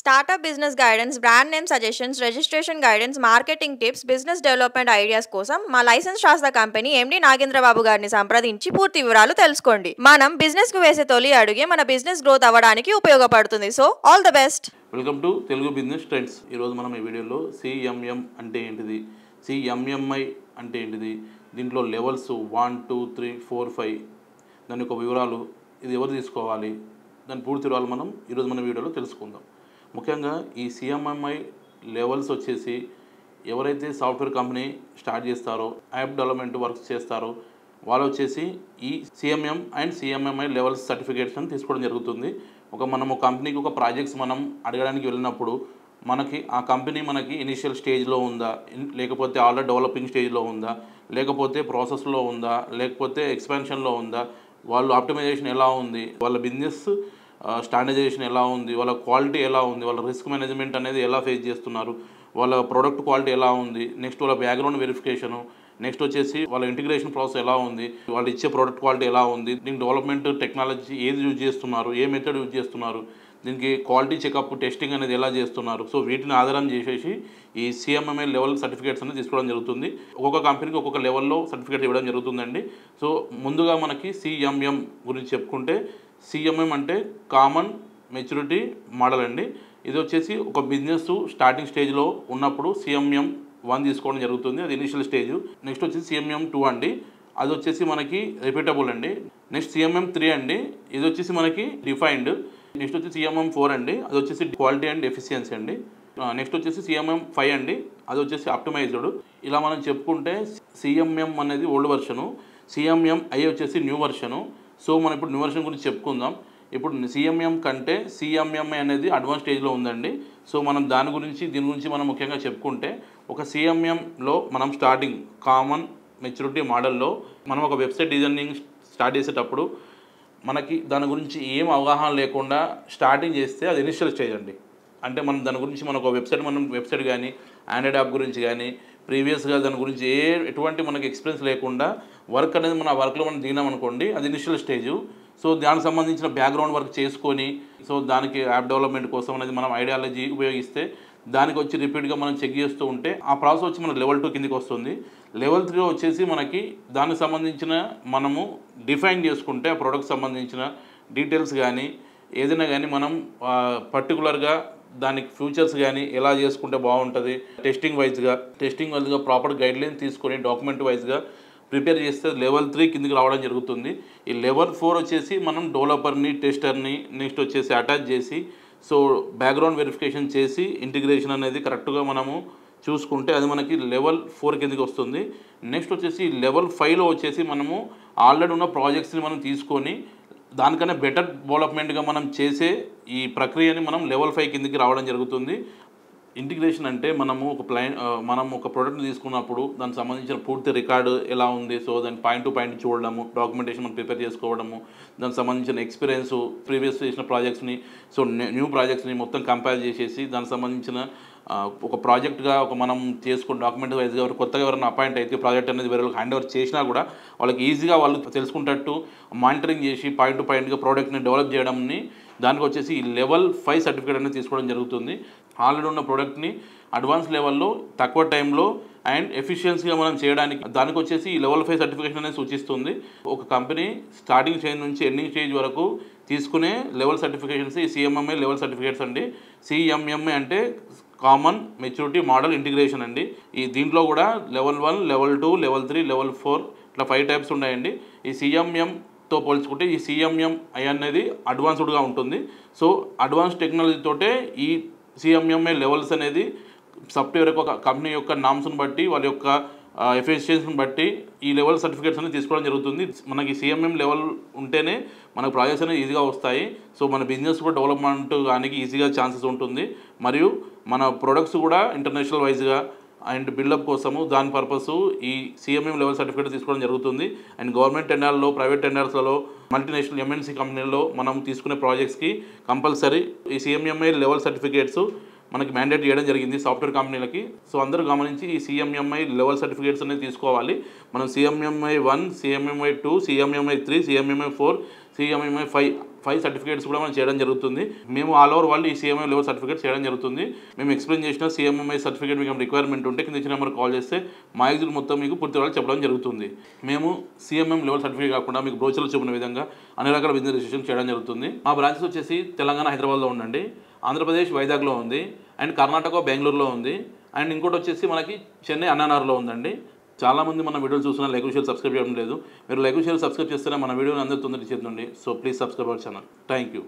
Startup business guidance, brand name suggestions, registration guidance, marketing tips, business development ideas కోసం మా licence శాస్త్ర company MD Nagendra Babu గారిని సంప్రదించి పూర్తి వివరాలు తెలుసుకోండి. మనం బిజినెస్ కు వేసే తొలి అడుగే మన బిజినెస్ గ్రోత్ అవ్వడానికి ఉపయోగపడుతుంది. So all the best. Welcome to Telugu business trends. ఈరోజు మనం ఈ వీడియోలో సిఎంఎం అంటే ఏంటిది, సిఎంఎంఐ అంటే ఏంటిది, దీంట్లో లెవెల్స్ 1, 2, 3, 4, 5 దాని యొక్క వివరాలు, ఇది ఎవరు తీసుకోవాలి, దాని పూర్తి వివరాలు మనం ఈరోజు మన వీడియోలో తెలుసుకుందాం. ముఖ్యంగా ఈ సిఎంఎంఐ లెవెల్స్ వచ్చేసి ఎవరైతే సాఫ్ట్వేర్ కంపెనీ స్టార్ట్ చేస్తారో, యాప్ డెవలప్మెంట్ వర్క్స్ చేస్తారో వాళ్ళు వచ్చేసి ఈ సిఎంఎం అండ్ సిఎంఎంఐ లెవెల్స్ సర్టిఫికేట్స్ అని తీసుకోవడం జరుగుతుంది. మనం ఒక కంపెనీకి ఒక ప్రాజెక్ట్స్ మనం అడగడానికి వెళ్ళినప్పుడు మనకి ఆ కంపెనీ మనకి ఇనిషియల్ స్టేజ్లో ఉందా, లేకపోతే ఆల్రెడీ డెవలపింగ్ స్టేజ్లో ఉందా, లేకపోతే ప్రాసెస్లో ఉందా, లేకపోతే ఎక్స్పాన్షన్లో ఉందా, వాళ్ళు ఆప్టిమైజేషన్ ఎలా ఉంది, వాళ్ళ బిజినెస్ స్టాండర్డైజేషన్ ఎలా ఉంది, వాళ్ళ క్వాలిటీ ఎలా ఉంది, వాళ్ళ రిస్క్ మేనేజ్మెంట్ అనేది ఎలా ఫేస్ చేస్తున్నారు, వాళ్ళ ప్రోడక్ట్ క్వాలిటీ ఎలా ఉంది, నెక్స్ట్ వాళ్ళ బ్యాక్గ్రౌండ్ వెరిఫికేషను, నెక్స్ట్ వచ్చేసి వాళ్ళ ఇంటిగ్రేషన్ ప్రాసెస్ ఎలా ఉంది, వాళ్ళు ఇచ్చే ప్రోడక్ట్ క్వాలిటీ ఎలా ఉంది, దీనికి డెవలప్మెంట్ టెక్నాలజీ ఏది యూజ్ చేస్తున్నారు, ఏ మెథడ్ యూజ్ చేస్తున్నారు, దీనికి క్వాలిటీ చెకప్ టెస్టింగ్ అనేది ఎలా చేస్తున్నారు. సో వీటిని ఆధారం చేసేసి ఈ సిఎంఎంఐ లెవెల్ సర్టిఫికేట్స్ అనేది తీసుకోవడం జరుగుతుంది. ఒక్కొక్క కంపెనీకి ఒక్కొక్క లెవెల్లో సర్టిఫికేట్ ఇవ్వడం జరుగుతుందండి. సో ముందుగా మనకి సిఎంఎం గురించి చెప్పుకుంటే, సిఎంఎం అంటే కామన్ మెచ్యూరిటీ మోడల్ అండి. ఇది వచ్చేసి ఒక బిజినెస్ స్టార్టింగ్ స్టేజ్లో ఉన్నప్పుడు సిఎంఎం 1 తీసుకోవడం జరుగుతుంది, అది ఇనిషియల్ స్టేజ్. నెక్స్ట్ వచ్చేసి సిఎంఎం 2 అండి, అది వచ్చేసి మనకి రిపీటబుల్ అండి. నెక్స్ట్ సిఎంఎం 3 అండి, ఇది వచ్చేసి మనకి డిఫైన్డ్. నెక్స్ట్ వచ్చి సిఎంఎం 4 అండి, అది వచ్చేసి క్వాలిటీ అండ్ ఎఫిషియన్సీ అండి. నెక్స్ట్ వచ్చేసి సిఎంఎం 5 అండి, అది వచ్చేసి ఆప్టిమైజ్డ్. ఇలా మనం చెప్పుకుంటే సిఎంఎం అనేది ఓల్డ్ వర్షను, సిఎంఎంఐ వచ్చేసి న్యూ వర్షను. సో మనం ఇప్పుడు న్యూ వర్షన్ గురించి చెప్పుకుందాం. ఇప్పుడు సిఎంఎం కంటే సిఎంఎంఐ అనేది అడ్వాన్స్ స్టేజ్లో ఉందండి. సో మనం దీని గురించి మనం ముఖ్యంగా చెప్పుకుంటే, ఒక సిఎంఎంలో మనం స్టార్టింగ్ కామన్ మెచ్యూరిటీ మోడల్లో మనం ఒక వెబ్సైట్ డిజైనింగ్ స్టార్ట్ చేసేటప్పుడు మనకి దాని గురించి ఏం అవగాహన లేకుండా స్టార్టింగ్ చేస్తే అది ఇనిషియల్ స్టేజ్ అండి. అంటే మనం దాని గురించి మనకు వెబ్సైట్ కానీ ఆండ్రాయిడ్ యాప్ గురించి కానీ ప్రీవియస్గా దాని గురించి ఎటువంటి మనకి ఎక్స్పీరియన్స్ లేకుండా వర్క్ అనేది మన వర్క్లో మనం దిగినాం అనుకోండి, అది ఇనిషియల్ స్టేజు. సో దానికి సంబంధించిన బ్యాక్గ్రౌండ్ వర్క్ చేసుకొని, సో దానికి యాప్ డెవలప్మెంట్ కోసం అనేది మనం ఐడియాలజీ ఉపయోగిస్తే దానికి వచ్చి రిపీట్గా మనం చెక్ చేస్తూ ఉంటే ఆ ప్రాసెస్ వచ్చి మన లెవెల్ 2 కిందికి వస్తుంది. లెవెల్ 3 వచ్చేసి మనకి దానికి సంబంధించిన మనము డిఫైన్ చేసుకుంటే ఆ ప్రోడక్ట్ సంబంధించిన డీటెయిల్స్ కానీ ఏదైనా కానీ మనం పర్టికులర్గా దానికి ఫ్యూచర్స్ కానీ ఎలా చేసుకుంటే బాగుంటుంది, టెస్టింగ్ వైజ్గా ప్రాపర్ గైడ్లైన్స్ తీసుకొని డాక్యుమెంట్ వైజ్గా ప్రిపేర్ చేస్తే లెవెల్ 3 కిందికి రావడం జరుగుతుంది. ఈ లెవెల్ 4 వచ్చేసి మనం డెవలపర్ని, టెస్టర్ని నెక్స్ట్ వచ్చేసి అటాచ్ చేసి, సో బ్యాక్గ్రౌండ్ వెరిఫికేషన్ చేసి ఇంటిగ్రేషన్ అనేది కరెక్ట్గా మనము చూసుకుంటే అది మనకి లెవెల్ 4 కిందకి వస్తుంది. నెక్స్ట్ వచ్చేసి లెవెల్ 5లో వచ్చేసి మనము ఆల్రెడీ ఉన్న ప్రాజెక్ట్స్ని మనం తీసుకొని దానికన్నా బెటర్ డెవలప్మెంట్గా మనం చేసే ఈ ప్రక్రియని మనం లెవెల్ 5 కిందకి రావడం జరుగుతుంది. ఇంటిగ్రేషన్ అంటే మనం ఒక ప్రోడక్ట్ని తీసుకున్నప్పుడు దానికి సంబంధించిన పూర్తి రికార్డు ఎలా ఉంది, సో దాని పాయింట్ టు పాయింట్ చూడడము, డాక్యుమెంటేషన్ మనం ప్రిపేర్ చేసుకోవడము, దానికి సంబంధించిన ఎక్స్పీరియన్స్ ప్రీవియస్ చేసిన ప్రాజెక్ట్స్ని, సో న్యూ ప్రాజెక్ట్స్ని మొత్తం కంపేర్ చేసేసి దానికి సంబంధించిన ఒక ప్రాజెక్ట్గా మనం చేసుకున్న డాక్యుమెంట్ వైజ్గా కొత్తగా ఎవరైనా అపాయింట్ అయితే ప్రాజెక్ట్ అనేది వేరే వాళ్ళకి హ్యాండ్ ఓవర్ చేసినా కూడా వాళ్ళకి ఈజీగా వాళ్ళు తెలుసుకుంటట్టు మానిటరింగ్ చేసి పాయింట్ టు పాయింట్గా ప్రోడక్ట్ని డెవలప్ చేయడంని దానికి వచ్చేసి ఈ లెవెల్ 5 సర్టిఫికేట్ అనేది తీసుకోవడం జరుగుతుంది. ఆల్రెడీ ఉన్న ప్రోడక్ట్ని అడ్వాన్స్ లెవెల్లో తక్కువ టైంలో అండ్ ఎఫిషియన్సీగా మనం చేయడానికి దానికి వచ్చేసి ఈ లెవెల్ 5 సర్టిఫికేషన్ అనేది సూచిస్తుంది. ఒక కంపెనీ స్టార్టింగ్ స్టేజ్ నుంచి ఎండింగ్ స్టేజ్ వరకు తీసుకునే లెవెల్ సర్టిఫికేషన్స్ ఈ సిఎంఎంఐ లెవెల్ సర్టిఫికేట్స్ అండి. సిఎంఎంఐ అంటే కామన్ మెచ్యూరిటీ మోడల్ ఇంటిగ్రేషన్ అండి. దీంట్లో కూడా లెవెల్ 1, లెవెల్ 2, లెవెల్ 3, లెవెల్ 4 ఇట్లా 5 టైప్స్ ఉన్నాయండి. ఈ సిఎంఎంతో పోల్చుకుంటే ఈ సిఎంఎంఐ అనేది అడ్వాన్స్డ్గా ఉంటుంది. సో అడ్వాన్స్ టెక్నాలజీతోటే ఈ సిఎంఎంఐ లెవెల్స్ అనేది సాఫ్ట్వేర్ యొక్క కంపెనీ యొక్క నామ్స్ని బట్టి వాళ్ళ యొక్క ఎఫిషియన్సీని బట్టి ఈ లెవెల్ సర్టిఫికేట్స్ అనేది తీసుకోవడం జరుగుతుంది. మనకి సిఎంఎం లెవెల్ ఉంటేనే మనకు ప్రాజెక్ట్స్ అనేది ఈజీగా వస్తాయి. సో మన బిజినెస్ కూడా డెవలప్మెంట్ కానీ ఈజీగా ఛాన్సెస్ ఉంటుంది. మరియు మన ప్రొడక్ట్స్ కూడా ఇంటర్నేషనల్ వైజ్గా అండ్ బిల్డప్ కోసము దాని పర్పస్ ఈ సిఎంఎం లెవెల్ సర్టిఫికేట్ తీసుకోవడం జరుగుతుంది. అండ్ గవర్నమెంట్ టెండర్లలో, ప్రైవేట్ టెండర్స్లలో, మల్టీనేషనల్ ఎంఎన్సీ కంపెనీల్లో మనం తీసుకునే ప్రాజెక్ట్స్కి కంపల్సరీ ఈ సిఎంఎంఐ లెవెల్ సర్టిఫికేట్స్ మనకి మ్యాండేట్ చేయడం జరిగింది సాఫ్ట్వేర్ కంపెనీలకి. సో అందరూ గమనించి ఈ సిఎంఎంఐ లెవెల్ సర్టిఫికేట్స్ అనేది తీసుకోవాలి. మనం సిఎంఎంఐ 1, సిఎంఎంఐ 2, సిఎంఎంఐ 3, సిఎంఎంఐ 4, CMMI 5 సర్టిఫికేట్స్ కూడా మనం చేయడం జరుగుతుంది. మేము ఆల్ ఓవర్ వరల్డ్ ఈ CMMI లెవెల్ సర్టిఫికేట్ చేయడం జరుగుతుంది. మేము ఎక్స్ప్లెయిన్ చేసిన CMMI సర్టిఫికేట్ మీకు రిక్వైర్మెంట్ ఉంటే కింద ఇచ్చిన నెంబర్ కాల్ చేస్తే మా ఎగ్జిట్ మొత్తం మీకు పూర్తి వివరాలు చెప్పడం జరుగుతుంది. మేము CMM లెవెల్ సర్టిఫికేట్ కాకుండా మీకు బ్రోచర్లో చూపిన విధంగా అన్ని రకాల బిజినెస్ రిజిస్ట్రేషన్ చేయడం జరుగుతుంది. మా బ్రాంచెస్ వచ్చేసి తెలంగాణ హైదరాబాద్లో ఉందండి, ఆంధ్రప్రదేశ్ వైజాగ్లో ఉంది, అండ్ కర్ణాటక బెంగళూరులో ఉంది, అండ్ ఇంకోటి వచ్చేసి మనకి చెన్నై అన్నానగర్లో ఉందండి. చాలామంది మన వీడియోలు చూస్తున్నా లైక్ షేర్ సబ్స్క్రైబ్ చేయడం లేదు. మీరు లైక్ షేర్ సబ్స్క్రైబ్ చేస్తేనే మన వీడియోని అందరూ తొందరగా చేద్దండి. So please subscribe our channel. Thank you.